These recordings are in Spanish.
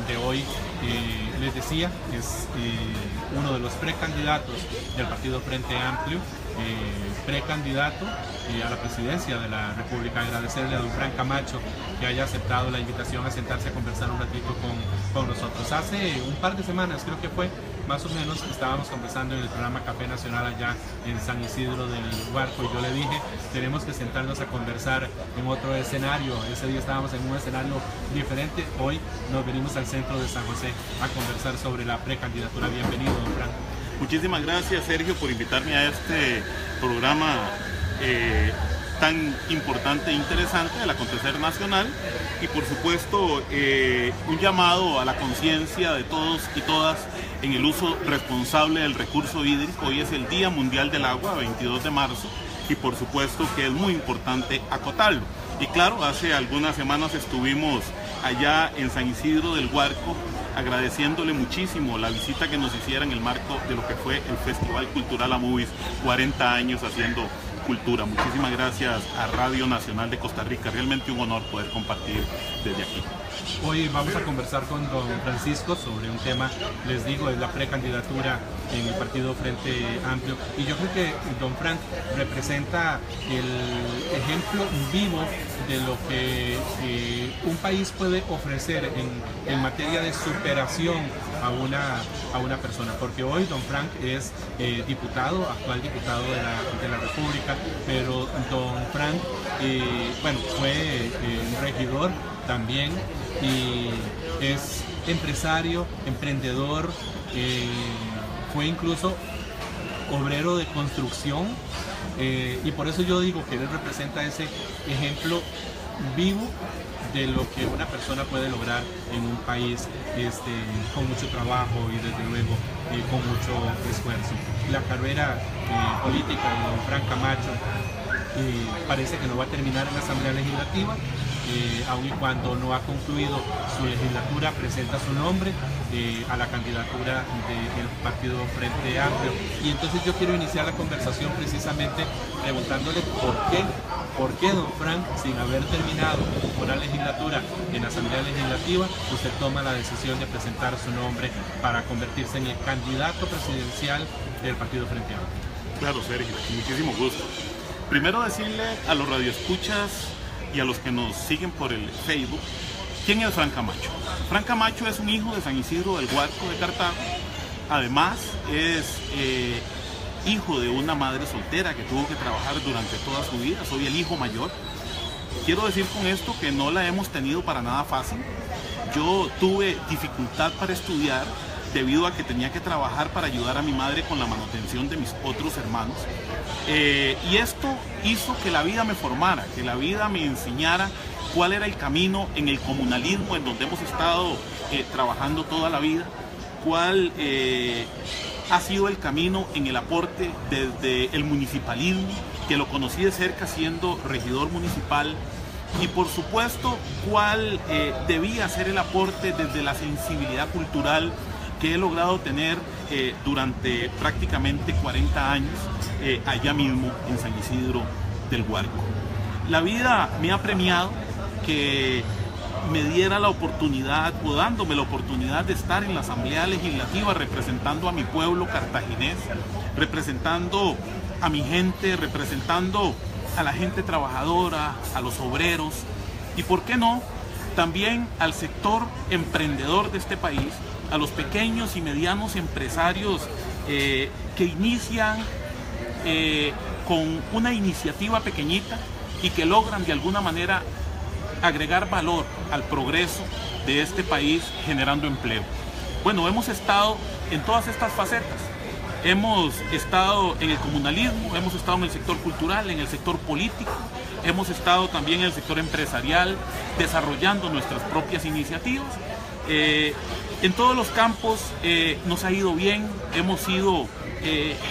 de hoy. Les decía, es uno de los precandidatos del partido Frente Amplio, precandidato a la presidencia de la República. Agradecerle a don Frank Camacho que haya aceptado la invitación a sentarse a conversar un ratito con nosotros. Hace un par de semanas, creo que fue, más o menos, estábamos conversando en el programa Café Nacional allá en San Isidro del Guarco, y yo le dije, tenemos que sentarnos a conversar en otro escenario. Ese día estábamos en un escenario diferente, hoy nos venimos al centro de San José a conversar sobre la precandidatura. Bienvenido, don Frank. Muchísimas gracias, Sergio, por invitarme a este programa tan importante e interesante del acontecer nacional, y por supuesto un llamado a la conciencia de todos y todas en el uso responsable del recurso hídrico. Hoy es el Día Mundial del Agua, 22 de marzo, y por supuesto que es muy importante acotarlo. Y claro, hace algunas semanas estuvimos allá en San Isidro del Guarco agradeciéndole muchísimo la visita que nos hiciera en el marco de lo que fue el Festival Cultural Amovis, 40 años haciendo cultura. Muchísimas gracias a Radio Nacional de Costa Rica, realmente un honor poder compartir desde aquí. Hoy vamos a conversar con don Francisco sobre un tema, les digo, es la precandidatura en el partido Frente Amplio, y yo creo que don Frank representa el ejemplo vivo de lo que un país puede ofrecer en materia de superación a una persona, porque hoy don Frank es diputado, actual diputado de la República, pero don Frank fue regidor también, y es empresario, emprendedor, fue incluso obrero de construcción, y por eso yo digo que él representa ese ejemplo vivo de lo que una persona puede lograr en un país con mucho trabajo y desde luego con mucho esfuerzo. La carrera política de don Frank Camacho parece que no va a terminar en la Asamblea Legislativa, aun y cuando no ha concluido su legislatura, presenta su nombre a la candidatura del partido Frente Amplio. Y entonces yo quiero iniciar la conversación precisamente preguntándole por qué don Frank, sin haber terminado una legislatura en la Asamblea Legislativa, usted toma la decisión de presentar su nombre para convertirse en el candidato presidencial del partido Frente Amplio. Claro, Sergio, muchísimo gusto. Primero decirle a los radioescuchas y a los que nos siguen por el Facebook, ¿quién es Frank Camacho? Frank Camacho es un hijo de San Isidro del Guarco de Cartago. Además es hijo de una madre soltera que tuvo que trabajar durante toda su vida. Soy el hijo mayor. Quiero decir con esto que no la hemos tenido para nada fácil. Yo tuve dificultad para estudiar debido a que tenía que trabajar para ayudar a mi madre con la manutención de mis otros hermanos. Y esto hizo que la vida me formara, que la vida me enseñara cuál era el camino en el comunalismo en donde hemos estado trabajando toda la vida, cuál ha sido el camino en el aporte desde el municipalismo, que lo conocí de cerca siendo regidor municipal, y por supuesto cuál debía ser el aporte desde la sensibilidad cultural que he logrado tener durante prácticamente 40 años allá mismo en San Isidro del Guarco. La vida me ha premiado que me diera la oportunidad, o dándome la oportunidad de estar en la Asamblea Legislativa representando a mi pueblo cartaginés, representando a mi gente, representando a la gente trabajadora, a los obreros, y por qué no, también al sector emprendedor de este país, a los pequeños y medianos empresarios que inician con una iniciativa pequeñita y que logran de alguna manera agregar valor al progreso de este país generando empleo. Bueno, hemos estado en todas estas facetas. Hemos estado en el comunalismo, hemos estado en el sector cultural, en el sector político, hemos estado también en el sector empresarial, desarrollando nuestras propias iniciativas. En todos los campos nos ha ido bien, hemos sido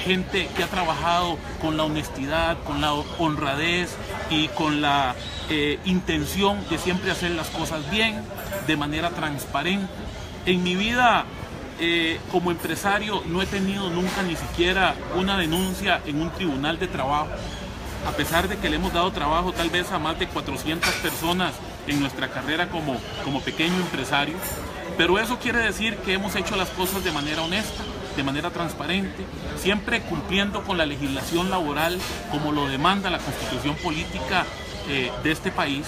gente que ha trabajado con la honestidad, con la honradez y con la intención de siempre hacer las cosas bien, de manera transparente. En mi vida como empresario no he tenido nunca ni siquiera una denuncia en un tribunal de trabajo, a pesar de que le hemos dado trabajo tal vez a más de 400 personas en nuestra carrera como pequeño empresario. pero eso quiere decir que hemos hecho las cosas de manera honesta, de manera transparente, siempre cumpliendo con la legislación laboral como lo demanda la Constitución política de este país,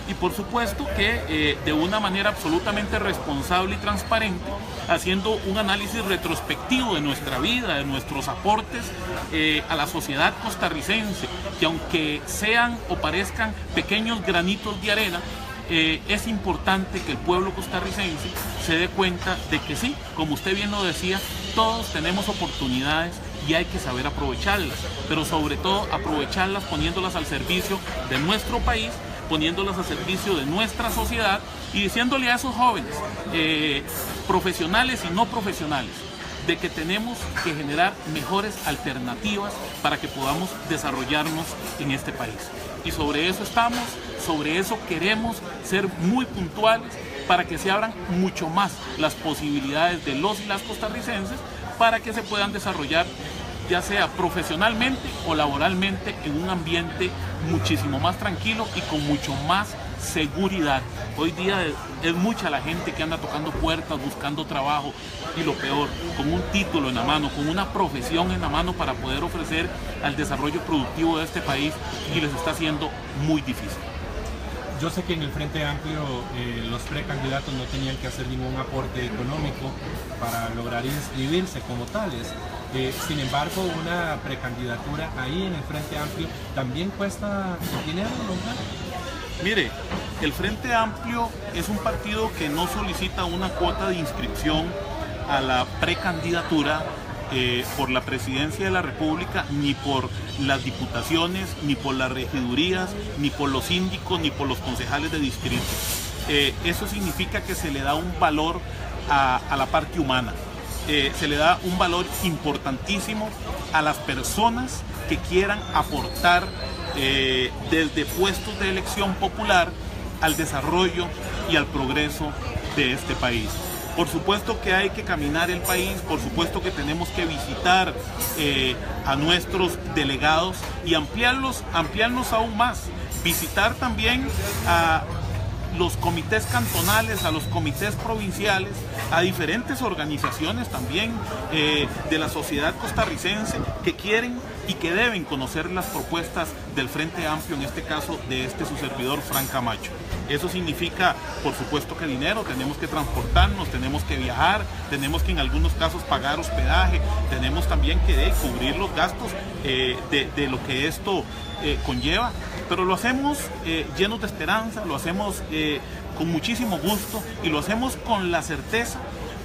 y por supuesto que de una manera absolutamente responsable y transparente, haciendo un análisis retrospectivo de nuestra vida, de nuestros aportes a la sociedad costarricense, que aunque sean o parezcan pequeños granitos de arena, es importante que el pueblo costarricense se dé cuenta de que sí, como usted bien lo decía, todos tenemos oportunidades y hay que saber aprovecharlas, pero sobre todo aprovecharlas poniéndolas al servicio de nuestro país, poniéndolas al servicio de nuestra sociedad y diciéndole a esos jóvenes, profesionales y no profesionales, de que tenemos que generar mejores alternativas para que podamos desarrollarnos en este país. Y sobre eso estamos, sobre eso queremos ser muy puntuales para que se abran mucho más las posibilidades de los y las costarricenses para que se puedan desarrollar ya sea profesionalmente o laboralmente en un ambiente muchísimo más tranquilo y con mucho más seguridad. Hoy día es mucha la gente que anda tocando puertas, buscando trabajo y lo peor, con un título en la mano, con una profesión en la mano para poder ofrecer al desarrollo productivo de este país y les está haciendo muy difícil. Yo sé que en el Frente Amplio los precandidatos no tenían que hacer ningún aporte económico para lograr inscribirse como tales. Sin embargo, una precandidatura ahí en el Frente Amplio también cuesta dinero, ¿no? Mire, el Frente Amplio es un partido que no solicita una cuota de inscripción a la precandidatura por la presidencia de la República, ni por las diputaciones, ni por las regidurías, ni por los síndicos, ni por los concejales de distrito. Eso significa que se le da un valor a la parte humana. Se le da un valor importantísimo a las personas que quieran aportar desde puestos de elección popular al desarrollo y al progreso de este país. Por supuesto que hay que caminar el país, por supuesto que tenemos que visitar a nuestros delegados y ampliarnos aún más, visitar también a los comités cantonales, a los comités provinciales, a diferentes organizaciones también de la sociedad costarricense que quieren y que deben conocer las propuestas del Frente Amplio, en este caso de su servidor Fran Camacho. Eso significa, por supuesto, que dinero, tenemos que transportarnos, tenemos que viajar, tenemos que en algunos casos pagar hospedaje, tenemos también que cubrir los gastos de lo que esto conlleva, pero lo hacemos llenos de esperanza, lo hacemos con muchísimo gusto y lo hacemos con la certeza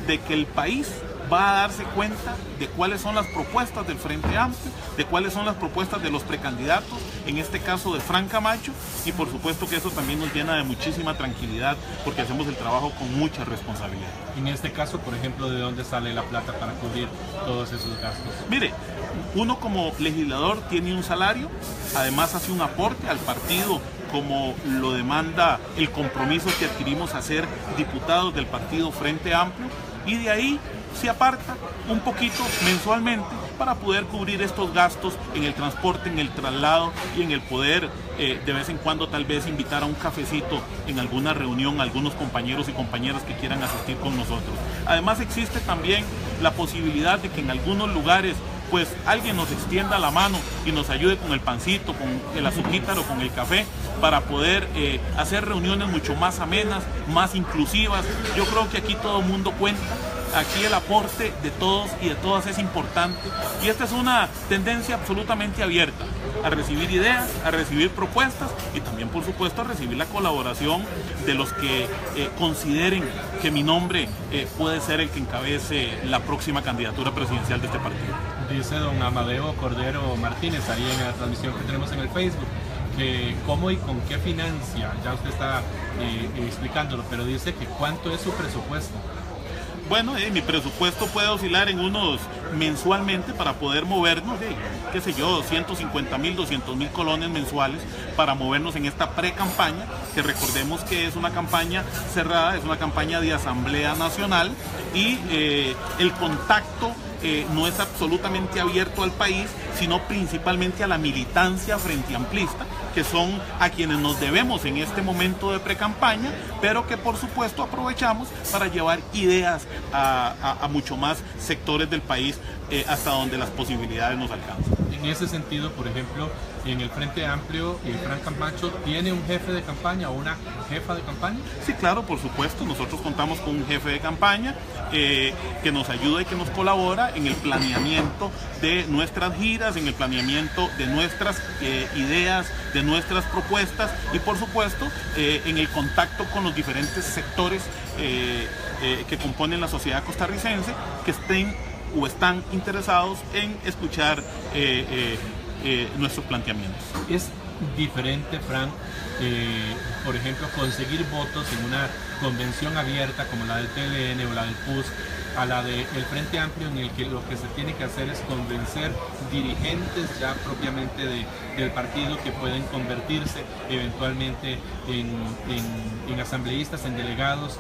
de que el país va a darse cuenta de cuáles son las propuestas del Frente Amplio, de cuáles son las propuestas de los precandidatos, en este caso de Fran Camacho, y por supuesto que eso también nos llena de muchísima tranquilidad porque hacemos el trabajo con mucha responsabilidad. En este caso, por ejemplo, ¿de dónde sale la plata para cubrir todos esos gastos? Mire, uno como legislador tiene un salario, además hace un aporte al partido como lo demanda el compromiso que adquirimos a ser diputados del partido Frente Amplio, y de ahí se aparta un poquito mensualmente para poder cubrir estos gastos en el transporte, en el traslado y en el poder de vez en cuando tal vez invitar a un cafecito en alguna reunión a algunos compañeros y compañeras que quieran asistir con nosotros. Además existe también la posibilidad de que en algunos lugares pues alguien nos extienda la mano y nos ayude con el pancito, con el azuquitar o con el café para poder hacer reuniones mucho más amenas, más inclusivas. Yo creo que aquí todo el mundo cuenta. Aquí el aporte de todos y de todas es importante y esta es una tendencia absolutamente abierta a recibir ideas, a recibir propuestas y también por supuesto a recibir la colaboración de los que consideren que mi nombre puede ser el que encabece la próxima candidatura presidencial de este partido. Dice don Amadeo Cordero Martínez ahí en la transmisión que tenemos en el Facebook que cómo y con qué financia, ya usted está explicándolo, pero dice que cuánto es su presupuesto. Bueno, mi presupuesto puede oscilar en unos mensualmente para poder movernos, qué sé yo, 150.000, 200.000 colones mensuales para movernos en esta pre-campaña, que recordemos que es una campaña cerrada, es una campaña de Asamblea Nacional y el contacto no es absolutamente abierto al país, sino principalmente a la militancia frente amplista, que que son a quienes nos debemos en este momento de pre-campaña, pero que por supuesto aprovechamos para llevar ideas a mucho más sectores del país, hasta donde las posibilidades nos alcanzan. En ese sentido, por ejemplo, en el Frente Amplio, Frank Camacho tiene un jefe de campaña o una jefa de campaña. Sí, claro, por supuesto. Nosotros contamos con un jefe de campaña que nos ayuda y que nos colabora en el planeamiento de nuestras giras, en el planeamiento de nuestras ideas, de nuestras propuestas y por supuesto en el contacto con los diferentes sectores que componen la sociedad costarricense que estén o están interesados en escuchar nuestros planteamientos. Es diferente, Frank, por ejemplo, conseguir votos en una convención abierta como la del PLN o la del PUS a la del Frente Amplio, en el que lo que se tiene que hacer es convencer dirigentes ya propiamente del partido que pueden convertirse eventualmente en asambleístas, en delegados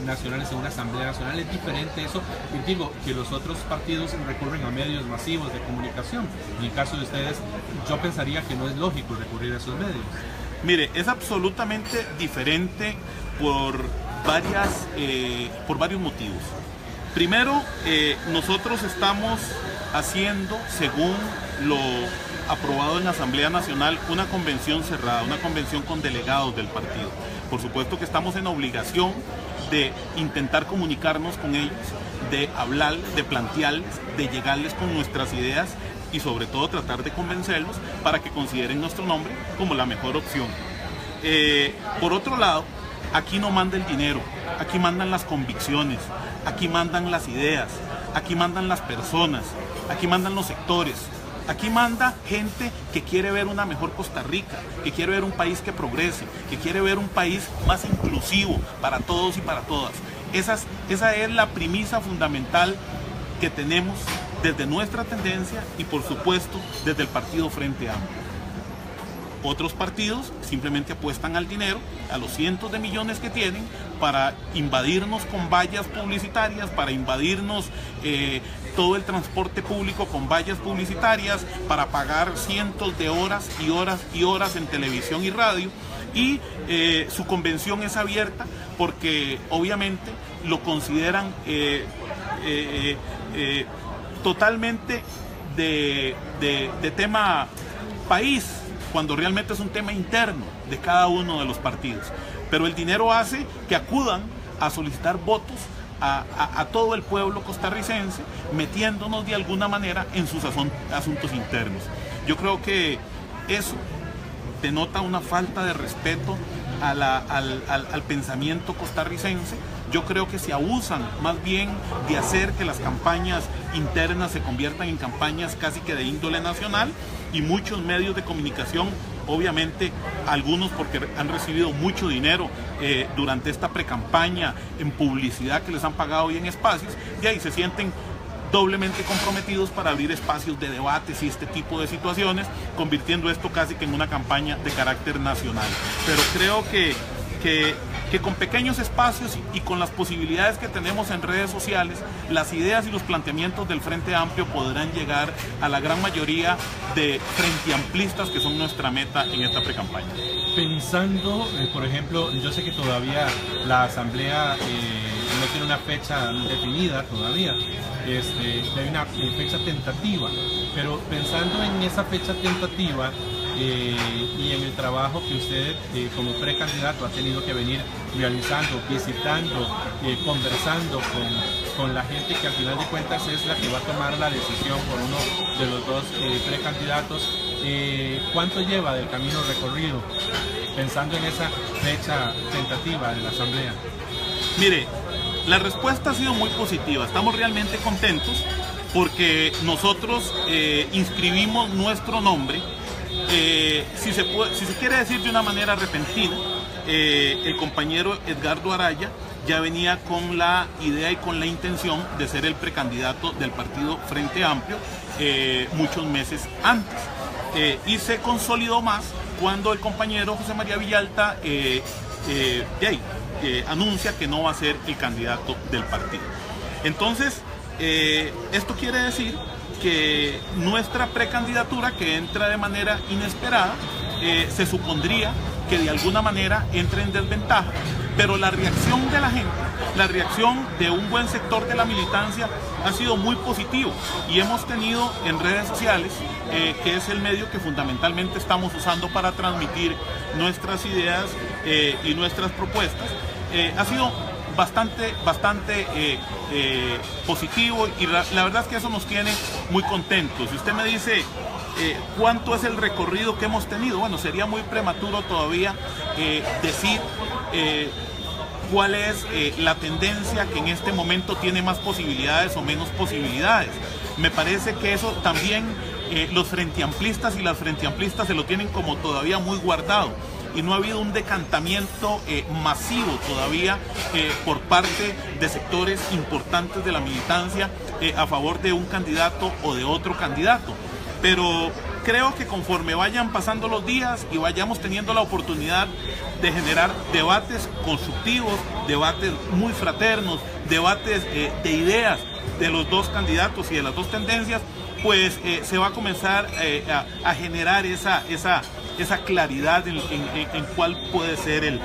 nacionales en una asamblea nacional. Es diferente eso, y digo que los otros partidos recurren a medios masivos de comunicación. En el caso de ustedes, yo pensaría que no es lógico recurrir a esos medios. Mire, es absolutamente diferente por varios motivos. Primero, nosotros estamos haciendo, según lo aprobado en la Asamblea Nacional, una convención cerrada, una convención con delegados del partido. Por supuesto que estamos en obligación de intentar comunicarnos con ellos, de hablarles, de plantearles, de llegarles con nuestras ideas y sobre todo tratar de convencerlos para que consideren nuestro nombre como la mejor opción. Por otro lado, aquí no manda el dinero, aquí mandan las convicciones, aquí mandan las ideas, aquí mandan las personas, aquí mandan los sectores. Aquí manda gente que quiere ver una mejor Costa Rica, que quiere ver un país que progrese, que quiere ver un país más inclusivo para todos y para todas. Esa es la premisa fundamental que tenemos desde nuestra tendencia y por supuesto desde el partido Frente Amplio. Otros partidos simplemente apuestan al dinero, a los cientos de millones que tienen, para invadirnos con vallas publicitarias, para invadirnos todo el transporte público con vallas publicitarias, para pagar cientos de horas y horas y horas en televisión y radio. Y su convención es abierta porque obviamente lo consideran totalmente de tema país, cuando realmente es un tema interno de cada uno de los partidos. Pero el dinero hace que acudan a solicitar votos a todo el pueblo costarricense, metiéndonos de alguna manera en sus asuntos internos. Yo creo que eso denota una falta de respeto al pensamiento costarricense. Yo creo que se abusan más bien de hacer que las campañas internas se conviertan en campañas casi que de índole nacional, y muchos medios de comunicación, obviamente algunos porque han recibido mucho dinero durante esta precampaña en publicidad que les han pagado y en espacios, y ahí se sienten doblemente comprometidos para abrir espacios de debates y este tipo de situaciones, convirtiendo esto casi que en una campaña de carácter nacional. Pero creo que con pequeños espacios y con las posibilidades que tenemos en redes sociales, las ideas y los planteamientos del Frente Amplio podrán llegar a la gran mayoría de frenteamplistas que son nuestra meta en esta precampaña. Pensando, por ejemplo, yo sé que todavía la Asamblea no tiene una fecha definida todavía, hay una fecha tentativa, pero pensando en esa fecha tentativa, y en el trabajo que usted como precandidato ha tenido que venir realizando, visitando, conversando con la gente que al final de cuentas es la que va a tomar la decisión por uno de los dos precandidatos, ¿cuánto lleva del camino recorrido pensando en esa fecha tentativa de la Asamblea? Mire, la respuesta ha sido muy positiva, estamos realmente contentos porque nosotros inscribimos nuestro nombre. Si se quiere decir de una manera repentina, el compañero Edgardo Araya ya venía con la idea y con la intención de ser el precandidato del partido Frente Amplio muchos meses antes, y se consolidó más cuando el compañero José María Villalta anuncia que no va a ser el candidato del partido. Entonces, esto quiere decir que nuestra precandidatura, que entra de manera inesperada, se supondría que de alguna manera entre en desventaja, pero la reacción de la gente, la reacción de un buen sector de la militancia ha sido muy positivo, y hemos tenido en redes sociales, que es el medio que fundamentalmente estamos usando para transmitir nuestras ideas y nuestras propuestas, ha sido bastante positivo, y la verdad es que eso nos tiene muy contentos. Si usted me dice cuánto es el recorrido que hemos tenido, bueno, sería muy prematuro todavía decir cuál es la tendencia que en este momento tiene más posibilidades o menos posibilidades. Me parece que eso también los frenteamplistas y las frenteamplistas se lo tienen como todavía muy guardado, y no ha habido un decantamiento masivo todavía por parte de sectores importantes de la militancia a favor de un candidato o de otro candidato. Pero creo que conforme vayan pasando los días y vayamos teniendo la oportunidad de generar debates constructivos, debates muy fraternos, debates de ideas de los dos candidatos y de las dos tendencias, pues se va a comenzar a generar esa claridad en cuál puede ser el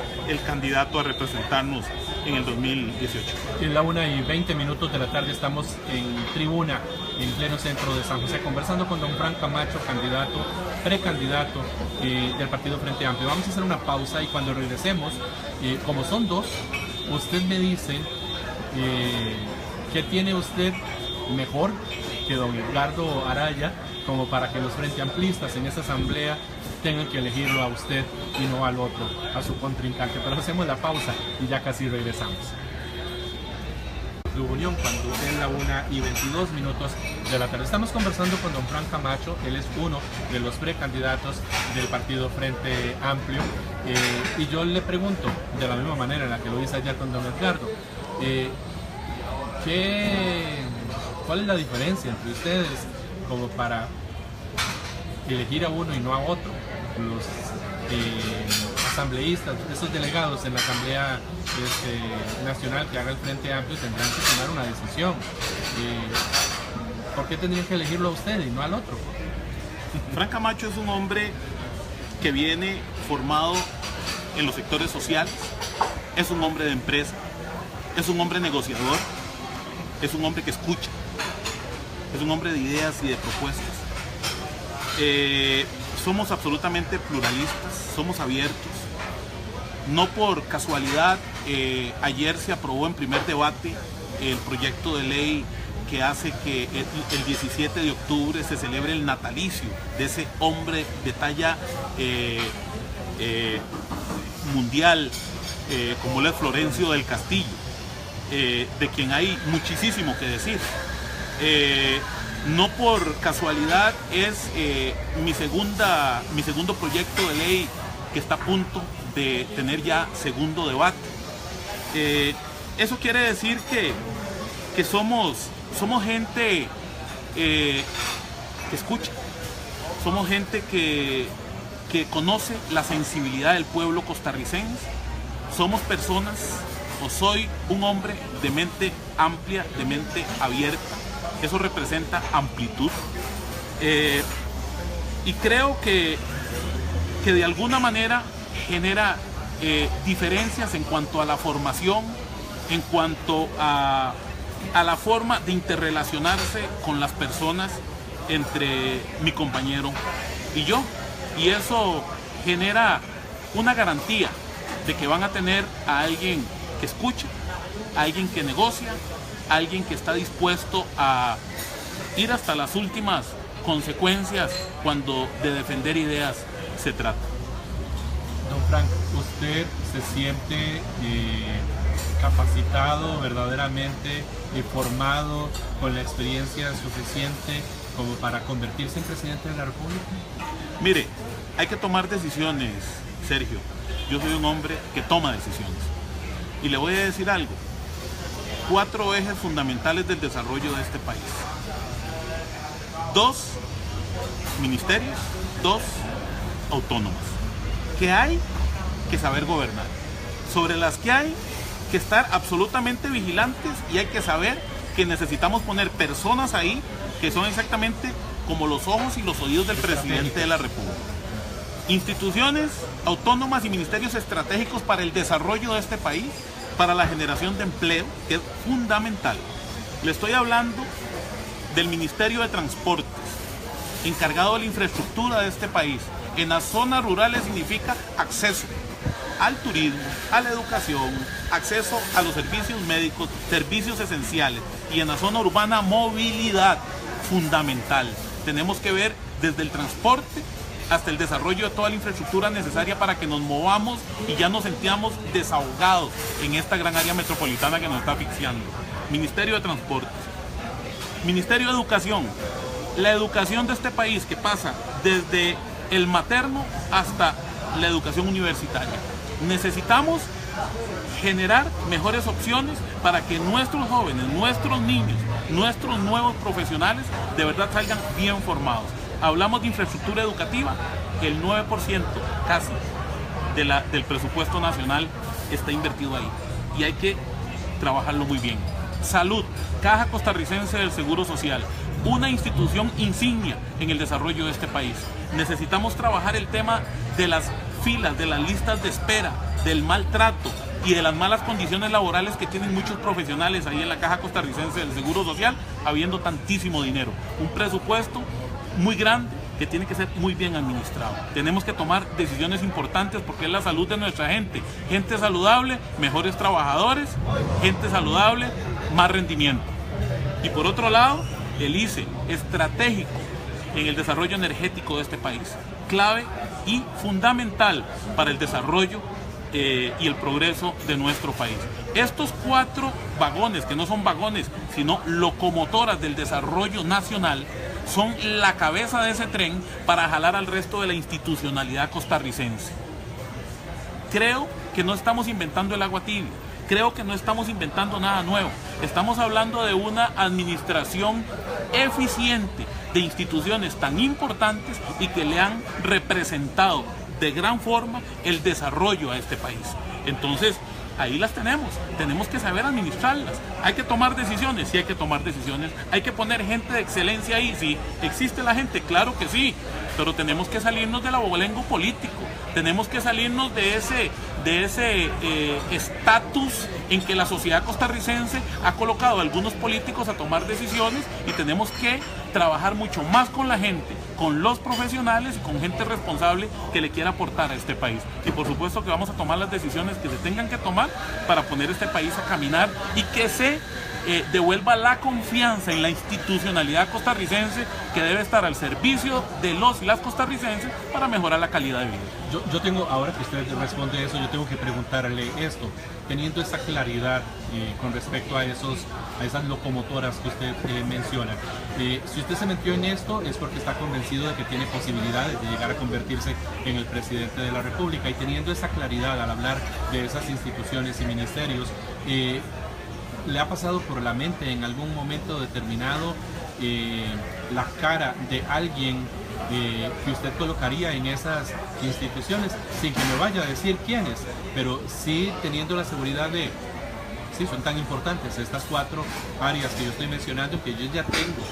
candidato a representarnos en el 2018. En la 1:20 de la tarde estamos en tribuna, en pleno centro de San José, conversando con don Frank Camacho, precandidato del Partido Frente Amplio. Vamos a hacer una pausa, y cuando regresemos, como son dos, usted me dice ¿qué tiene usted mejor que don Edgardo Araya como para que los frente amplistas en esa asamblea tengan que elegirlo a usted y no al otro, a su contrincante? Pero hacemos la pausa y ya casi regresamos. Club Unión, cuando es la 1:22 de la tarde. Estamos conversando con don Frank Camacho. Él es uno de los precandidatos del Partido Frente Amplio, y yo le pregunto, de la misma manera en la que lo hice ayer con don Edgardo, ¿cuál es la diferencia entre ustedes como para elegir a uno y no a otro? Los asambleístas, esos delegados en la Asamblea Nacional que haga el Frente Amplio, tendrán que tomar una decisión. ¿Por qué tendrían que elegirlo a usted y no al otro? Frank Camacho es un hombre que viene formado en los sectores sociales, es un hombre de empresa, es un hombre negociador, es un hombre que escucha, es un hombre de ideas y de propuestas. Somos absolutamente pluralistas, somos abiertos. No por casualidad, ayer se aprobó en primer debate el proyecto de ley que hace que el 17 de octubre se celebre el natalicio de ese hombre de talla mundial, como él es Florencio del Castillo, de quien hay muchísimo que decir. No por casualidad es mi segundo proyecto de ley que está a punto de tener ya segundo debate. Eso quiere decir que somos gente que escucha, somos gente que conoce la sensibilidad del pueblo costarricense, somos personas, o soy un hombre de mente amplia, de mente abierta. Eso representa amplitud, y creo que de alguna manera genera diferencias en cuanto a la formación, en cuanto a la forma de interrelacionarse con las personas entre mi compañero y yo, y eso genera una garantía de que van a tener a alguien que escucha, a alguien que negocia, alguien que está dispuesto a ir hasta las últimas consecuencias cuando de defender ideas se trata. Don Frank, ¿usted se siente capacitado verdaderamente, formado, con la experiencia suficiente como para convertirse en presidente de la República? Mire, hay que tomar decisiones, Sergio. Yo soy un hombre que toma decisiones. Y le voy a decir algo. 4 ejes fundamentales del desarrollo de este país. 2 ministerios, 2 autónomas. Que hay que saber gobernar. Sobre las que hay que estar absolutamente vigilantes, y hay que saber que necesitamos poner personas ahí que son exactamente como los ojos y los oídos del presidente de la República. instituciones autónomas y ministerios estratégicos para el desarrollo de este país, para la generación de empleo, que es fundamental. Le estoy hablando del Ministerio de Transportes, encargado de la infraestructura de este país. En las zonas rurales significa acceso al turismo, a la educación, acceso a los servicios médicos, servicios esenciales. Y en la zona urbana, movilidad fundamental. Tenemos que ver desde el transporte hasta el desarrollo de toda la infraestructura necesaria para que nos movamos y ya nos sentíamos desahogados en esta gran área metropolitana que nos está asfixiando. Ministerio de Transportes. Ministerio de Educación. La educación de este país, que pasa desde el materno hasta la educación universitaria. Necesitamos generar mejores opciones para que nuestros jóvenes, nuestros niños, nuestros nuevos profesionales de verdad salgan bien formados. Hablamos de infraestructura educativa, el 9% casi del presupuesto nacional está invertido ahí y hay que trabajarlo muy bien. Salud, Caja Costarricense del Seguro Social, una institución insignia en el desarrollo de este país. Necesitamos trabajar el tema de las filas, de las listas de espera, del maltrato y de las malas condiciones laborales que tienen muchos profesionales ahí en la Caja Costarricense del Seguro Social, habiendo tantísimo dinero. Un presupuesto muy grande que tiene que ser muy bien administrado. Tenemos que tomar decisiones importantes porque es la salud de nuestra gente. Gente saludable, mejores trabajadores, gente saludable, más rendimiento. Y por otro lado, el ICE, estratégico en el desarrollo energético de este país, clave y fundamental para el desarrollo y el progreso de nuestro país. Estos 4 vagones, que no son vagones, sino locomotoras del desarrollo nacional, son la cabeza de ese tren para jalar al resto de la institucionalidad costarricense. Creo que no estamos inventando el agua tibia. Creo que no estamos inventando nada nuevo. Estamos hablando de una administración eficiente de instituciones tan importantes y que le han representado de gran forma el desarrollo a este país. Entonces, ahí las tenemos que saber administrarlas. Hay que tomar decisiones, sí hay que tomar decisiones. Hay que poner gente de excelencia ahí, sí. ¿Existe la gente? Claro que sí. Pero tenemos que salirnos del abolengo político. Tenemos que salirnos de ese estatus en que la sociedad costarricense ha colocado a algunos políticos a tomar decisiones, y tenemos que trabajar mucho más con la gente, con los profesionales y con gente responsable que le quiera aportar a este país. Y por supuesto que vamos a tomar las decisiones que se tengan que tomar para poner este país a caminar y que se devuelva la confianza en la institucionalidad costarricense, que debe estar al servicio de los y las costarricenses para mejorar la calidad de vida. Yo tengo, ahora que usted responde eso, yo tengo que preguntarle esto, teniendo esa claridad con respecto a esas locomotoras que usted menciona. Si usted se metió en esto es porque está convencido de que tiene posibilidades de llegar a convertirse en el presidente de la República, y teniendo esa claridad al hablar de esas instituciones y ministerios, ¿le ha pasado por la mente en algún momento determinado la cara de alguien que usted colocaría en esas instituciones, sin que me vaya a decir quiénes, pero sí teniendo la seguridad de, sí, son tan importantes estas 4 áreas que yo estoy mencionando, que yo ya tengo,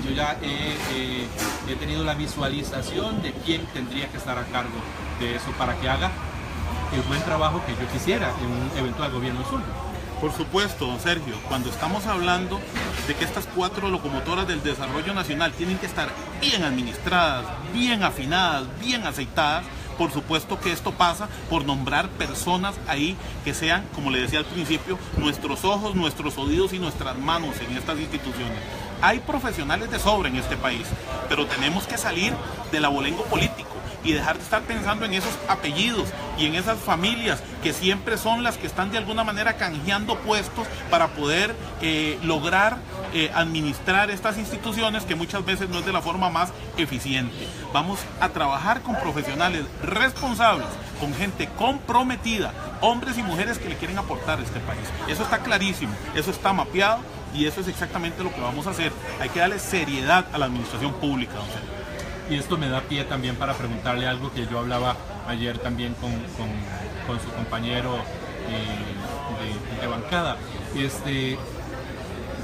yo ya he tenido la visualización de quién tendría que estar a cargo de eso para que haga el buen trabajo que yo quisiera en un eventual gobierno suyo? Por supuesto, don Sergio, cuando estamos hablando de que estas 4 locomotoras del desarrollo nacional tienen que estar bien administradas, bien afinadas, bien aceitadas, por supuesto que esto pasa por nombrar personas ahí que sean, como le decía al principio, nuestros ojos, nuestros oídos y nuestras manos en estas instituciones. Hay profesionales de sobra en este país, pero tenemos que salir del abolengo político y dejar de estar pensando en esos apellidos y en esas familias que siempre son las que están de alguna manera canjeando puestos para poder lograr administrar estas instituciones, que muchas veces no es de la forma más eficiente. Vamos a trabajar con profesionales responsables, con gente comprometida, hombres y mujeres que le quieren aportar a este país. Eso está clarísimo, eso está mapeado, y eso es exactamente lo que vamos a hacer. Hay que darle seriedad a la administración pública, don Sergio. Y esto me da pie también para preguntarle algo que yo hablaba ayer también con su compañero de bancada.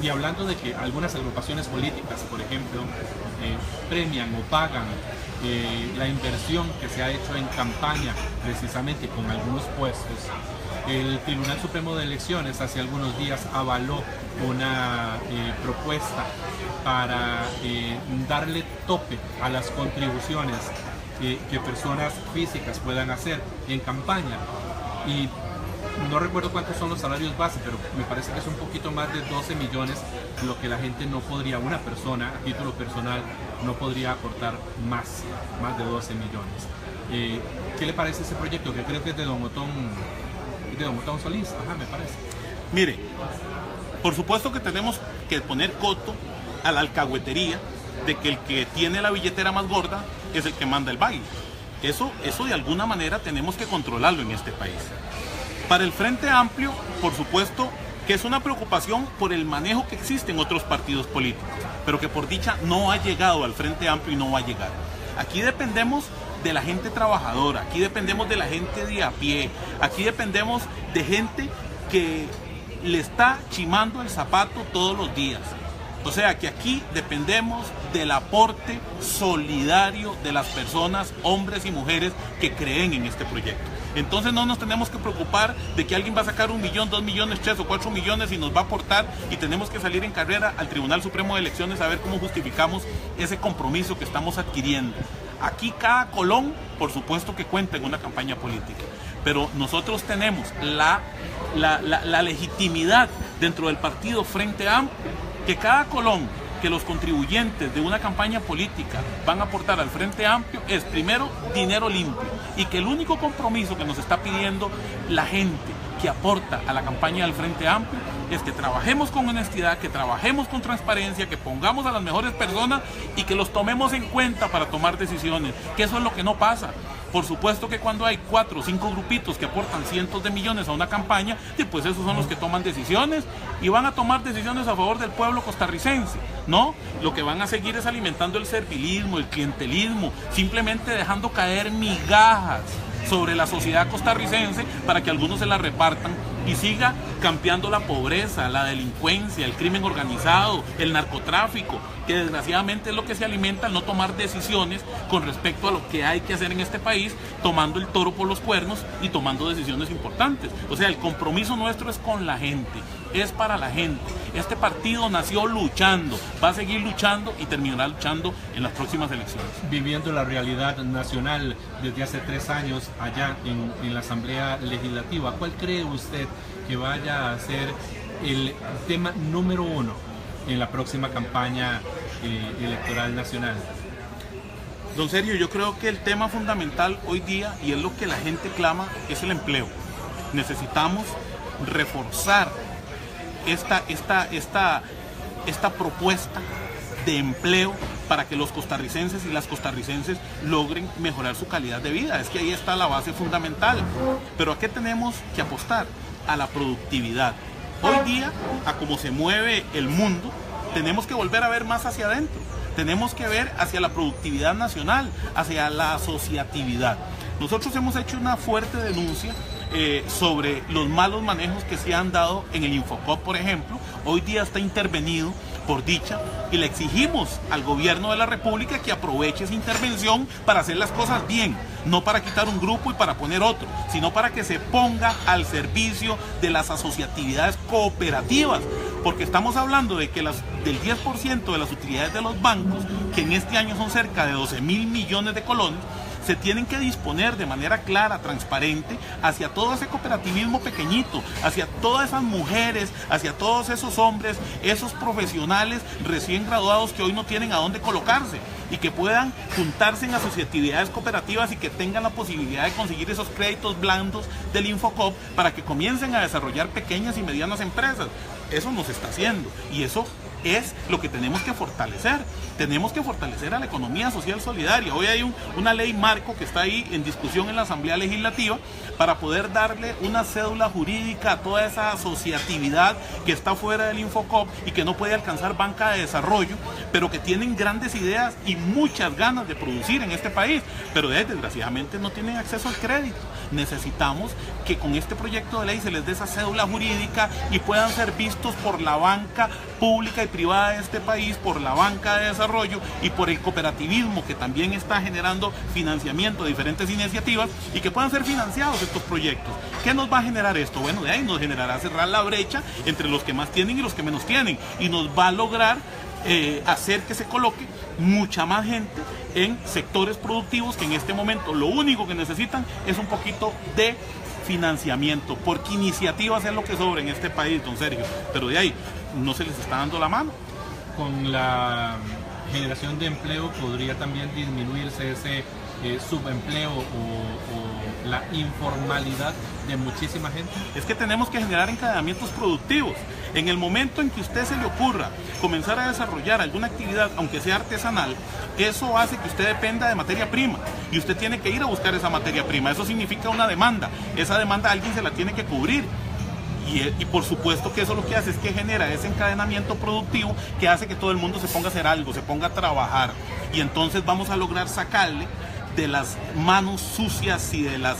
Y hablando de que algunas agrupaciones políticas, por ejemplo, premian o pagan la inversión que se ha hecho en campaña precisamente con algunos puestos, el Tribunal Supremo de Elecciones hace algunos días avaló una propuesta para darle tope a las contribuciones que personas físicas puedan hacer en campaña. Y no recuerdo cuántos son los salarios base, pero me parece que es un poquito más de 12 millones lo que la gente no podría, una persona a título personal no podría aportar más de 12 millones. ¿Qué le parece ese proyecto? Que creo que es de Don Otón Solís, me parece. Mire, por supuesto que tenemos que poner coto a la alcahuetería de que el que tiene la billetera más gorda es el que manda el baile. Eso de alguna manera tenemos que controlarlo en este país. Para el Frente Amplio, por supuesto que es una preocupación por el manejo que existe en otros partidos políticos, pero que por dicha no ha llegado al Frente Amplio y no va a llegar. Aquí dependemos de la gente trabajadora, aquí dependemos de la gente de a pie, aquí dependemos de gente que le está chimando el zapato todos los días. O sea que aquí dependemos del aporte solidario de las personas, hombres y mujeres que creen en este proyecto. Entonces no nos tenemos que preocupar de que alguien va a sacar 1 millón, 2 millones, 3 o 4 millones y nos va a aportar y tenemos que salir en carrera al Tribunal Supremo de Elecciones a ver cómo justificamos ese compromiso que estamos adquiriendo. Aquí cada colón, por supuesto que cuenta en una campaña política, pero nosotros tenemos la legitimidad dentro del partido Frente Amplio que cada colón que los contribuyentes de una campaña política van a aportar al Frente Amplio es primero dinero limpio y que el único compromiso que nos está pidiendo la gente que aporta a la campaña del Frente Amplio es que trabajemos con honestidad, que trabajemos con transparencia, que pongamos a las mejores personas y que los tomemos en cuenta para tomar decisiones, que eso es lo que no pasa. Por supuesto que cuando hay 4 o 5 grupitos que aportan cientos de millones a una campaña, pues esos son los que toman decisiones y van a tomar decisiones a favor del pueblo costarricense, ¿no? Lo que van a seguir es alimentando el servilismo, el clientelismo, simplemente dejando caer migajas sobre la sociedad costarricense para que algunos se la repartan y siga campeando la pobreza, la delincuencia, el crimen organizado, el narcotráfico, que desgraciadamente es lo que se alimenta al no tomar decisiones con respecto a lo que hay que hacer en este país, tomando el toro por los cuernos y tomando decisiones importantes. O sea, el compromiso nuestro es con la gente, es para la gente. Este partido nació luchando, va a seguir luchando y terminará luchando en las próximas elecciones. Viviendo la realidad nacional desde hace 3 años allá en la Asamblea Legislativa, ¿cuál cree usted que vaya a ser el tema número 1 en la próxima campaña electoral nacional? Don Sergio, yo creo que el tema fundamental hoy día, y es lo que la gente clama, es el empleo. Necesitamos reforzar esta propuesta de empleo para que los costarricenses y las costarricenses logren mejorar su calidad de vida. Es que ahí está la base fundamental. Pero ¿a qué tenemos que apostar? A la productividad. Hoy día, a cómo se mueve el mundo, tenemos que volver a ver más hacia adentro. Tenemos que ver hacia la productividad nacional, hacia la asociatividad. Nosotros hemos hecho una fuerte denuncia sobre los malos manejos que se han dado en el Infocop, por ejemplo. Hoy día está intervenido por dicha y le exigimos al gobierno de la República que aproveche esa intervención para hacer las cosas bien, no para quitar un grupo y para poner otro, sino para que se ponga al servicio de las asociatividades cooperativas, porque estamos hablando de que del 10% de las utilidades de los bancos, que en este año son cerca de 12.000 millones de colones, se tienen que disponer de manera clara, transparente, hacia todo ese cooperativismo pequeñito, hacia todas esas mujeres, hacia todos esos hombres, esos profesionales recién graduados que hoy no tienen a dónde colocarse y que puedan juntarse en asociatividades cooperativas y que tengan la posibilidad de conseguir esos créditos blandos del Infocop para que comiencen a desarrollar pequeñas y medianas empresas. Eso no se está haciendo y eso es lo que tenemos que fortalecer. Tenemos que fortalecer a la economía social solidaria. Hoy hay una ley marco que está ahí en discusión en la Asamblea Legislativa para poder darle una cédula jurídica a toda esa asociatividad que está fuera del Infocop y que no puede alcanzar banca de desarrollo, pero que tienen grandes ideas y muchas ganas de producir en este país, pero desgraciadamente no tienen acceso al crédito. Necesitamos que con este proyecto de ley se les dé esa cédula jurídica y puedan ser vistos vistos por la banca pública y privada de este país, por la banca de desarrollo y por el cooperativismo, que también está generando financiamiento de diferentes iniciativas y que puedan ser financiados estos proyectos. ¿Qué nos va a generar esto? Bueno, de ahí nos generará cerrar la brecha entre los que más tienen y los que menos tienen, y nos va a lograr hacer que se coloque mucha más gente en sectores productivos que en este momento lo único que necesitan es un poquito de financiamiento, porque iniciativas es lo que sobra en este país, don Sergio, pero de ahí no se les está dando la mano. Con la generación de empleo podría también disminuirse ese subempleo o la informalidad de muchísima gente. Es que tenemos que generar encadenamientos productivos. En el momento en que a usted se le ocurra comenzar a desarrollar alguna actividad, aunque sea artesanal, eso hace que usted dependa de materia prima y usted tiene que ir a buscar esa materia prima. Eso significa una demanda. Esa demanda alguien se la tiene que cubrir. Y por supuesto que eso lo que hace es que genera ese encadenamiento productivo que hace que todo el mundo se ponga a hacer algo, se ponga a trabajar. Y entonces vamos a lograr sacarle de las manos sucias y de las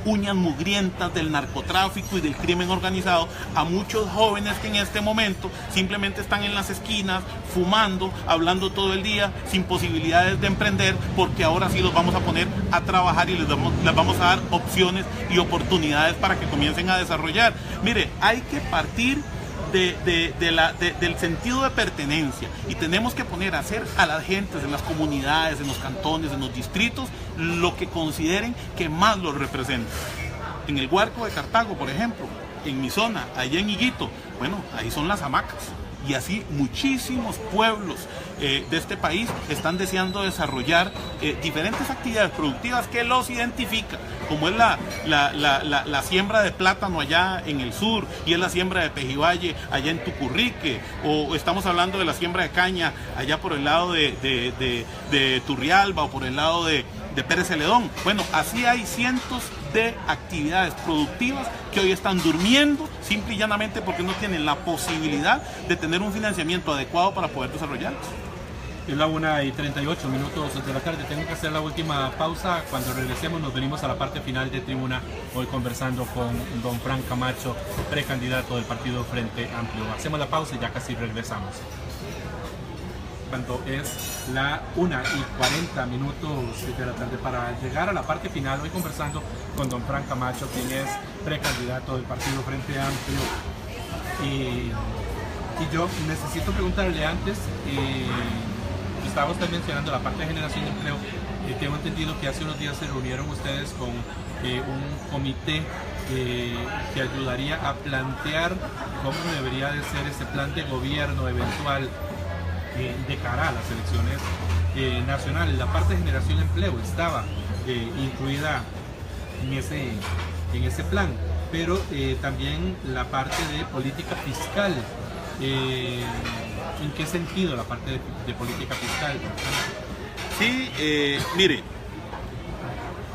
uñas mugrientas del narcotráfico y del crimen organizado a muchos jóvenes que en este momento simplemente están en las esquinas fumando, hablando todo el día, sin posibilidades de emprender, porque ahora sí los vamos a poner a trabajar y les vamos a dar opciones y oportunidades para que comiencen a desarrollar. Mire, hay que partir del sentido de pertenencia, y tenemos que poner a hacer a las gentes en las comunidades, en los cantones, en los distritos, lo que consideren que más los representa. En el Guarco de Cartago, por ejemplo, en mi zona, allá en Higuito, bueno, ahí son las hamacas. Y así muchísimos pueblos de este país están deseando desarrollar diferentes actividades productivas que los identifican, como es la siembra de plátano allá en el sur, y es la siembra de pejibaye allá en Tucurrique, o estamos hablando de la siembra de caña allá por el lado de Turrialba, o por el lado de Pérez Celedón. Bueno, así hay cientos de actividades productivas que hoy están durmiendo simple y llanamente porque no tienen la posibilidad de tener un financiamiento adecuado para poder desarrollarlas. Es la 1:38 de la tarde. Tengo que hacer la última pausa. Cuando regresemos nos venimos a la parte final de tribuna, hoy conversando con don Frank Camacho, precandidato del partido Frente Amplio. Hacemos la pausa y ya casi regresamos. Cuando es la 1:40 de la tarde, para llegar a la parte final, hoy conversando con don Frank Camacho, quien es precandidato del partido Frente Amplio. Y yo necesito preguntarle antes, estaba usted mencionando la parte de generación de empleo. Tengo entendido que hace unos días se reunieron ustedes con un comité que ayudaría a plantear cómo debería de ser ese plan de gobierno eventual de cara a las elecciones nacionales. La parte de generación de empleo estaba incluida en ese plan, pero también la parte de política fiscal. ¿En qué sentido la parte de política fiscal? Sí, mire,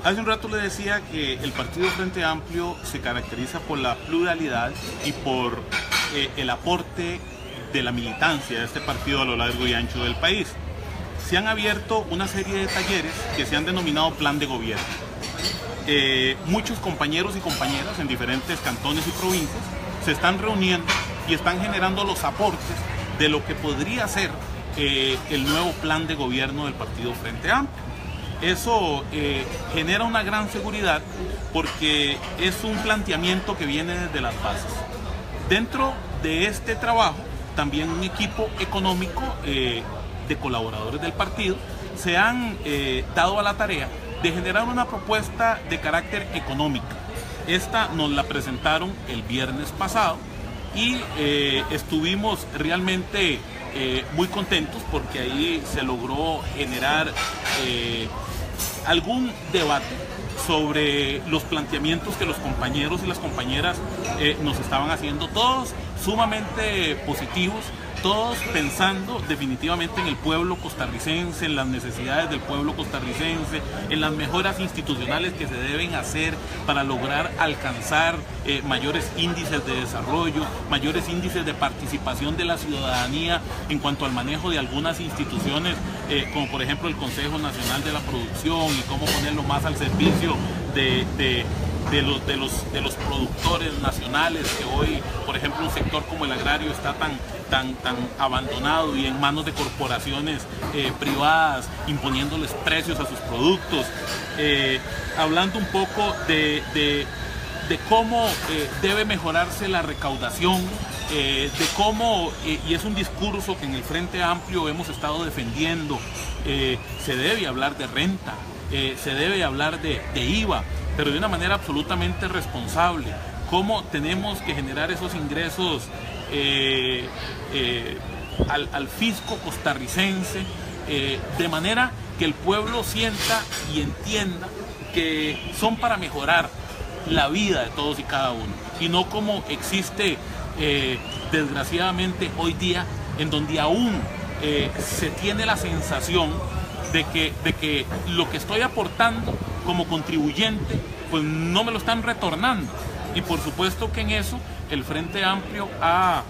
hace un rato le decía que el partido Frente Amplio se caracteriza por la pluralidad y por el aporte de la militancia de este partido a lo largo y ancho del país. Se han abierto una serie de talleres que se han denominado plan de gobierno. Muchos compañeros y compañeras en diferentes cantones y provincias se están reuniendo y están generando los aportes de lo que podría ser el nuevo plan de gobierno del partido Frente Amplio. Eso genera una gran seguridad porque es un planteamiento que viene desde las bases. Dentro de este trabajo, también un equipo económico de colaboradores del partido se han dado a la tarea de generar una propuesta de carácter económico. Esta nos la presentaron el viernes pasado y estuvimos realmente muy contentos porque ahí se logró generar algún debate sobre los planteamientos que los compañeros y las compañeras nos estaban haciendo, todos sumamente positivos, todos pensando definitivamente en el pueblo costarricense, en las necesidades del pueblo costarricense, en las mejoras institucionales que se deben hacer para lograr alcanzar mayores índices de desarrollo, mayores índices de participación de la ciudadanía en cuanto al manejo de algunas instituciones, como por ejemplo el Consejo Nacional de la Producción, y cómo ponerlo más al servicio de de los productores nacionales, que hoy, por ejemplo, un sector como el agrario está tan abandonado y en manos de corporaciones privadas, imponiéndoles precios a sus productos. Hablando un poco de cómo debe mejorarse la recaudación, de cómo, y es un discurso que en el Frente Amplio hemos estado defendiendo, se debe hablar de renta, se debe hablar de IVA, pero de una manera absolutamente responsable. Cómo tenemos que generar esos ingresos al fisco costarricense, de manera que el pueblo sienta y entienda que son para mejorar la vida de todos y cada uno, y no como existe desgraciadamente hoy día, en donde aún se tiene la sensación de que lo que estoy aportando como contribuyente, pues no me lo están retornando. Y por supuesto que en eso el Frente Amplio ha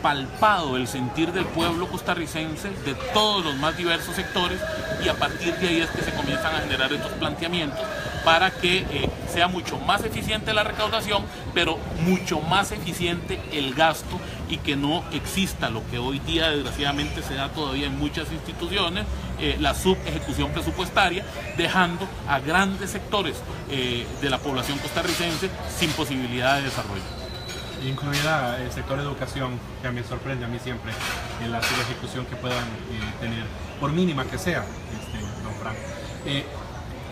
palpado el sentir del pueblo costarricense, de todos los más diversos sectores, y a partir de ahí es que se comienzan a generar estos planteamientos para que sea mucho más eficiente la recaudación, pero mucho más eficiente el gasto, y que no exista lo que hoy día desgraciadamente se da todavía en muchas instituciones, la subejecución presupuestaria, dejando a grandes sectores de la población costarricense sin posibilidad de desarrollo. Incluida el sector de educación, que me sorprende a mí siempre en la subejecución que puedan tener, por mínima que sea, don Frank.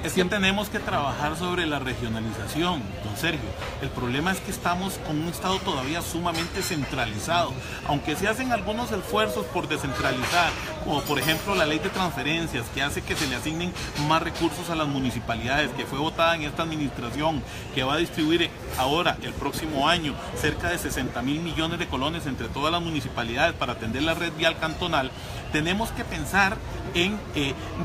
Es que tenemos que trabajar sobre la regionalización, don Sergio. El problema es que estamos con un Estado todavía sumamente centralizado. Aunque se hacen algunos esfuerzos por descentralizar, como por ejemplo la ley de transferencias, que hace que se le asignen más recursos a las municipalidades, que fue votada en esta administración, que va a distribuir ahora, el próximo año, cerca de 60.000 millones de colones entre todas las municipalidades para atender la red vial cantonal. Tenemos que pensar en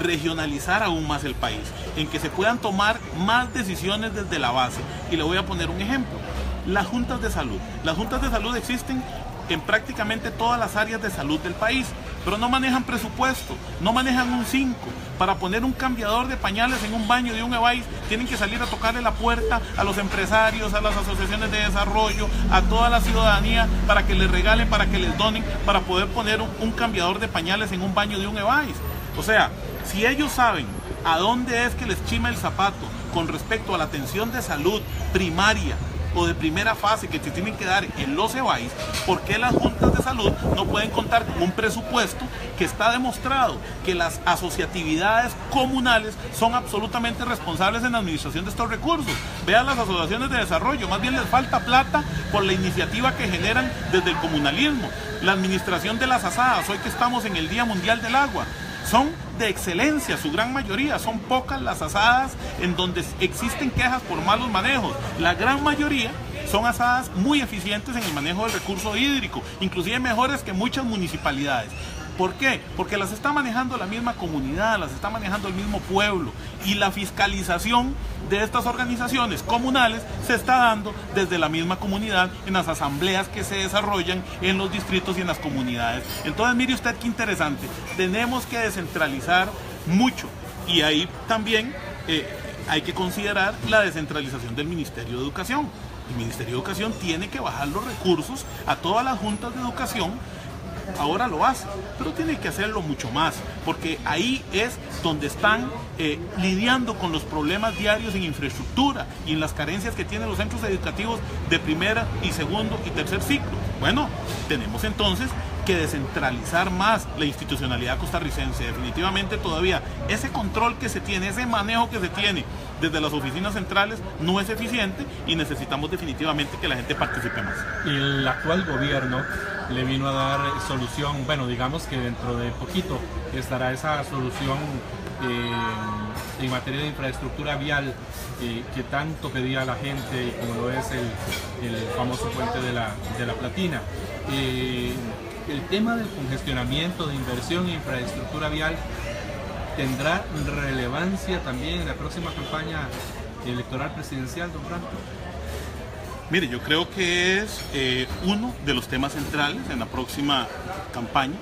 regionalizar aún más el país, en que se puedan tomar más decisiones desde la base. Y le voy a poner un ejemplo: las juntas de salud. Las juntas de salud existen en prácticamente todas las áreas de salud del país, pero no manejan presupuesto, no manejan un 5. Para poner un cambiador de pañales en un baño de un EVAIS, tienen que salir a tocarle la puerta a los empresarios, a las asociaciones de desarrollo, a toda la ciudadanía, para que les regalen, para que les donen, para poder poner un cambiador de pañales en un baño de un EVAIS. O sea, si ellos saben a dónde es que les chima el zapato con respecto a la atención de salud primaria o de primera fase que se tienen que dar en los EVAIS, ¿por qué las juntas de salud no pueden contar con un presupuesto? Que está demostrado que las asociatividades comunales son absolutamente responsables en la administración de estos recursos. Vean las asociaciones de desarrollo, más bien les falta plata por la iniciativa que generan desde el comunalismo. La administración de las asadas, hoy que estamos en el Día Mundial del Agua, son de excelencia, su gran mayoría. Son pocas las asadas en donde existen quejas por malos manejos. La gran mayoría son asadas muy eficientes en el manejo del recurso hídrico, inclusive mejores que muchas municipalidades. ¿Por qué? Porque las está manejando la misma comunidad, las está manejando el mismo pueblo, y la fiscalización de estas organizaciones comunales se está dando desde la misma comunidad en las asambleas que se desarrollan en los distritos y en las comunidades. Entonces, mire usted qué interesante, tenemos que descentralizar mucho, y ahí también hay que considerar la descentralización del Ministerio de Educación. El Ministerio de Educación tiene que bajar los recursos a todas las juntas de educación. Ahora lo hace, pero tiene que hacerlo mucho más, porque ahí es donde están lidiando con los problemas diarios en infraestructura y en las carencias que tienen los centros educativos de primera y segundo y tercer ciclo. Bueno, tenemos entonces que descentralizar más la institucionalidad costarricense. Definitivamente todavía ese control que se tiene, ese manejo que se tiene desde las oficinas centrales no es eficiente, y necesitamos definitivamente que la gente participe más. Y el actual gobierno le vino a dar solución, bueno, digamos que dentro de poquito estará esa solución en materia de infraestructura vial que tanto pedía la gente, como lo es el famoso puente de la Platina. El tema del congestionamiento, de inversión en infraestructura vial, ¿tendrá relevancia también en la próxima campaña electoral presidencial, don Franco? Mire, yo creo que es uno de los temas centrales en la próxima campaña.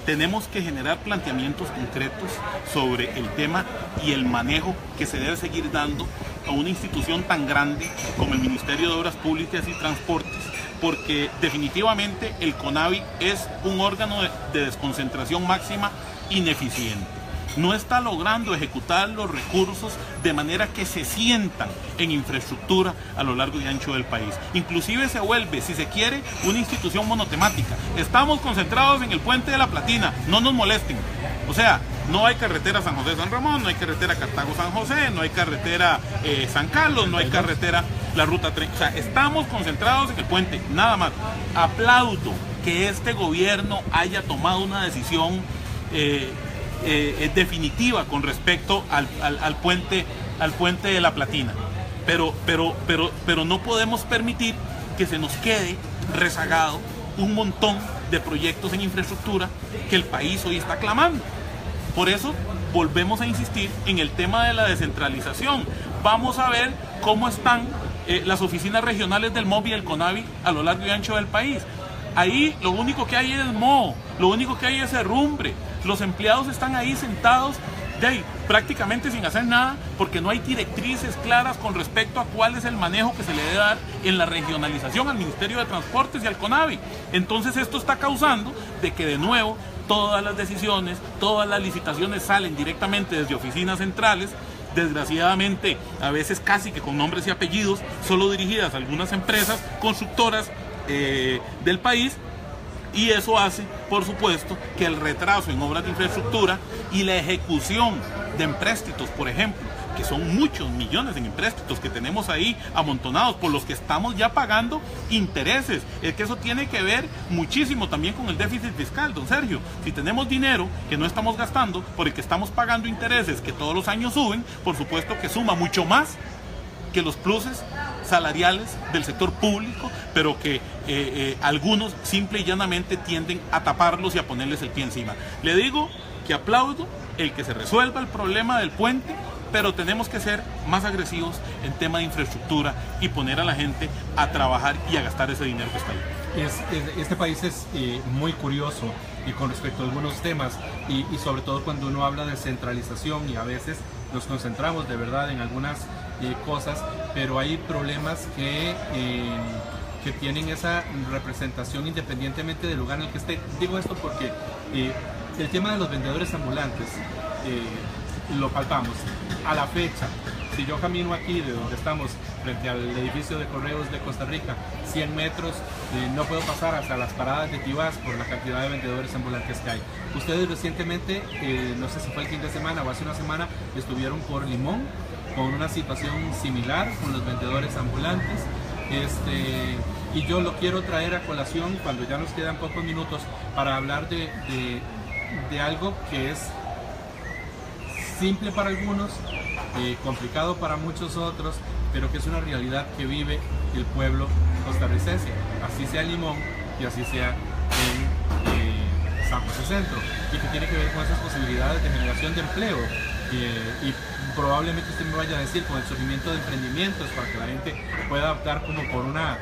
tenemos que generar planteamientos concretos sobre el tema y el manejo que se debe seguir dando a una institución tan grande como el Ministerio de Obras Públicas y Transportes, porque definitivamente el CONAVI es un órgano de desconcentración máxima ineficiente. No está logrando ejecutar los recursos de manera que se sientan en infraestructura a lo largo y ancho del país. Inclusive se vuelve, si se quiere, una institución monotemática. Estamos concentrados en el Puente de la Platina, no nos molesten. O sea, no hay carretera San José-San Ramón, no hay carretera Cartago-San José, no hay carretera San Carlos, no hay carretera la Ruta 30. O sea, estamos concentrados en el puente, nada más. Aplaudo que este gobierno haya tomado una decisión definitiva con respecto al puente de la Platina, pero no podemos permitir que se nos quede rezagado un montón de proyectos en infraestructura que el país hoy está clamando. Por eso volvemos a insistir en el tema de la descentralización. Vamos a ver cómo están las oficinas regionales del MOB y el CONAVI a lo largo y ancho del país. Ahí lo único que hay es moho, lo único que hay es herrumbre. Los empleados están ahí sentados prácticamente sin hacer nada porque no hay directrices claras con respecto a cuál es el manejo que se le debe dar en la regionalización al Ministerio de Transportes y al CONAVI. Entonces esto está causando de que de nuevo todas las decisiones, todas las licitaciones salen directamente desde oficinas centrales, desgraciadamente a veces casi que con nombres y apellidos, solo dirigidas a algunas empresas constructoras del país. Y eso hace, por supuesto, que el retraso en obras de infraestructura y la ejecución de empréstitos, por ejemplo, que son muchos millones en empréstitos que tenemos ahí amontonados, por los que estamos ya pagando intereses. Es que eso tiene que ver muchísimo también con el déficit fiscal, don Sergio. Si tenemos dinero que no estamos gastando, por el que estamos pagando intereses que todos los años suben, por supuesto que suma mucho más que los pluses salariales del sector público, pero que algunos simple y llanamente tienden a taparlos y a ponerles el pie encima. Le digo que aplaudo el que se resuelva el problema del puente, pero tenemos que ser más agresivos en tema de infraestructura y poner a la gente a trabajar y a gastar ese dinero que está ahí. Este país es muy curioso y con respecto a algunos temas y sobre todo cuando uno habla de centralización y a veces nos concentramos de verdad en algunas cosas, pero hay problemas que tienen esa representación independientemente del lugar en el que esté. Digo esto porque el tema de los vendedores ambulantes lo palpamos. A la fecha, si yo camino aquí de donde estamos, frente al edificio de Correos de Costa Rica, 100 metros, no puedo pasar hasta las paradas de Tibás por la cantidad de vendedores ambulantes que hay. Ustedes recientemente, no sé si fue el fin de semana o hace una semana, estuvieron por Limón con una situación similar con los vendedores ambulantes. Y yo lo quiero traer a colación cuando ya nos quedan pocos minutos para hablar de algo que es simple para algunos, complicado para muchos otros, pero que es una realidad que vive el pueblo costarricense, así sea en Limón y así sea en San José Centro, y que tiene que ver con esas posibilidades de generación de empleo. Y probablemente usted me vaya a decir con el surgimiento de emprendimientos para que la gente pueda optar como por una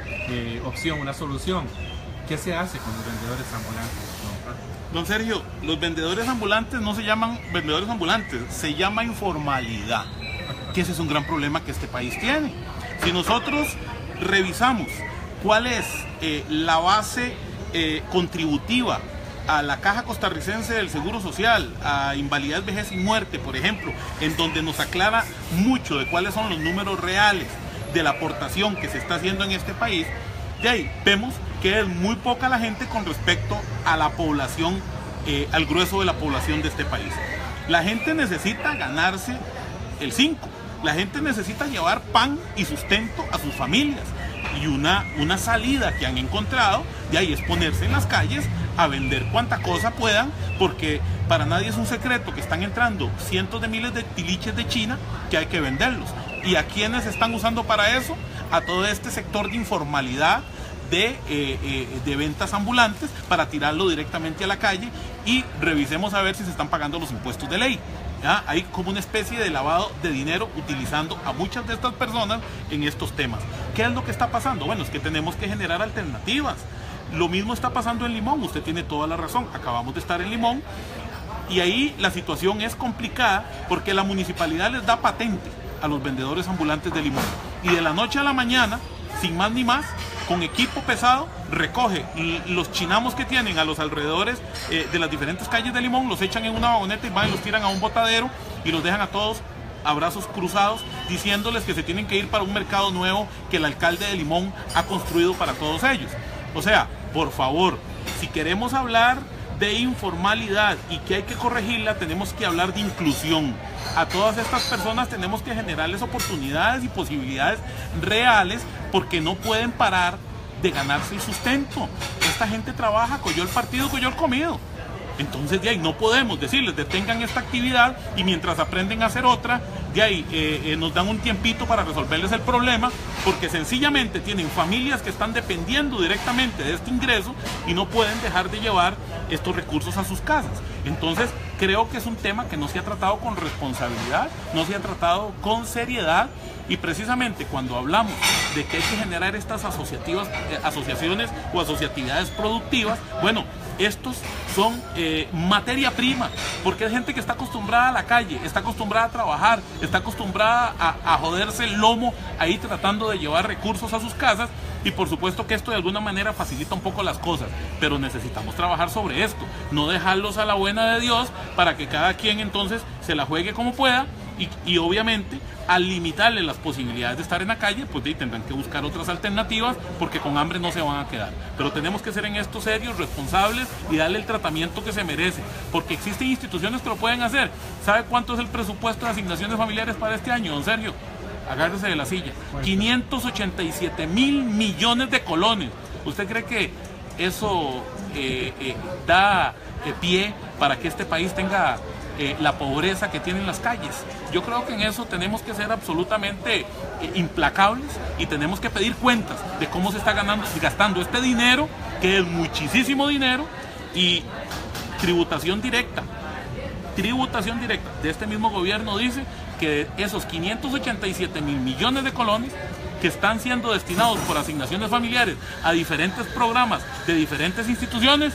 opción, una solución. ¿Qué se hace con los vendedores ambulantes? Don Sergio, los vendedores ambulantes no se llaman vendedores ambulantes, se llama informalidad, que ese es un gran problema que este país tiene. Si nosotros revisamos cuál es la base contributiva a la Caja Costarricense del Seguro Social, a invalidez, vejez y muerte, por ejemplo, en donde nos aclara mucho de cuáles son los números reales de la aportación que se está haciendo en este país, de ahí vemos que es muy poca la gente con respecto a la población, al grueso de la población de este país. La gente necesita ganarse el 5, la gente necesita llevar pan y sustento a sus familias, y una salida que han encontrado de ahí es ponerse en las calles a vender cuanta cosa puedan, porque para nadie es un secreto que están entrando cientos de miles de tiliches de China que hay que venderlos. ¿Y a quiénes están usando para eso? A todo este sector de informalidad de ventas ambulantes, para tirarlo directamente a la calle, y revisemos a ver si se están pagando los impuestos de ley. ¿Ya? Hay como una especie de lavado de dinero utilizando a muchas de estas personas en estos temas. ¿Qué es lo que está pasando? Bueno, es que tenemos que generar alternativas. Lo mismo está pasando en Limón, usted tiene toda la razón, acabamos de estar en Limón y ahí la situación es complicada porque la municipalidad les da patente a los vendedores ambulantes de Limón y de la noche a la mañana, sin más ni más, con equipo pesado, recoge los chinamos que tienen a los alrededores de las diferentes calles de Limón, los echan en una vagoneta y van y los tiran a un botadero y los dejan a todos a brazos cruzados, diciéndoles que se tienen que ir para un mercado nuevo que el alcalde de Limón ha construido para todos ellos. O sea, por favor, si queremos hablar de informalidad y que hay que corregirla, tenemos que hablar de inclusión. A todas estas personas tenemos que generarles oportunidades y posibilidades reales porque no pueden parar de ganarse el sustento. Esta gente trabaja, cogió el partido, cogió el comido. Entonces de ahí no podemos decirles detengan esta actividad y mientras aprenden a hacer otra, de ahí nos dan un tiempito para resolverles el problema porque sencillamente tienen familias que están dependiendo directamente de este ingreso y no pueden dejar de llevar estos recursos a sus casas. Entonces creo que es un tema que no se ha tratado con responsabilidad, no se ha tratado con seriedad y precisamente cuando hablamos de que hay que generar estas asociaciones o asociatividades productivas, bueno, estos son materia prima, porque hay gente que está acostumbrada a la calle, está acostumbrada a trabajar, está acostumbrada a joderse el lomo ahí tratando de llevar recursos a sus casas y por supuesto que esto de alguna manera facilita un poco las cosas, pero necesitamos trabajar sobre esto, no dejarlos a la buena de Dios para que cada quien entonces se la juegue como pueda y obviamente al limitarle las posibilidades de estar en la calle, pues tendrán que buscar otras alternativas porque con hambre no se van a quedar. Pero tenemos que ser en esto serios, responsables y darle el tratamiento que se merece, porque existen instituciones que lo pueden hacer. ¿Sabe cuánto es el presupuesto de asignaciones familiares para este año, don Sergio? Agárrese de la silla. 587.000 millones de colones. ¿Usted cree que eso da pie para que este país tenga la pobreza que tienen las calles? Yo creo que en eso tenemos que ser absolutamente implacables y tenemos que pedir cuentas de cómo se está gastando este dinero, que es muchísimo dinero, y tributación directa de este mismo gobierno dice que esos 587.000 millones de colones que están siendo destinados por asignaciones familiares a diferentes programas de diferentes instituciones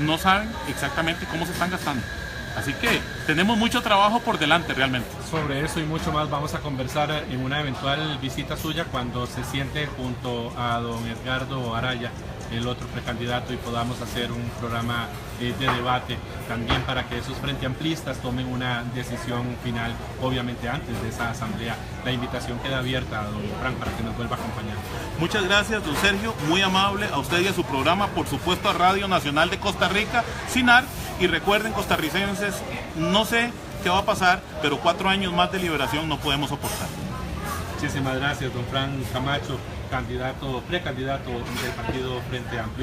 no saben exactamente cómo se están gastando. Así que tenemos mucho trabajo por delante realmente. Sobre eso y mucho más vamos a conversar en una eventual visita suya cuando se siente junto a don Edgardo Araya, el otro precandidato, y podamos hacer un programa de debate también para que esos frente amplistas tomen una decisión final, obviamente antes de esa asamblea. La invitación queda abierta a don Frank para que nos vuelva a acompañar. Muchas gracias, don Sergio, muy amable a usted y a su programa, por supuesto a Radio Nacional de Costa Rica, SINAR, y recuerden, costarricenses, no sé qué va a pasar, pero 4 años más de liberación no podemos soportar. Muchísimas gracias, don Frank Camacho, precandidato del partido Frente Amplio.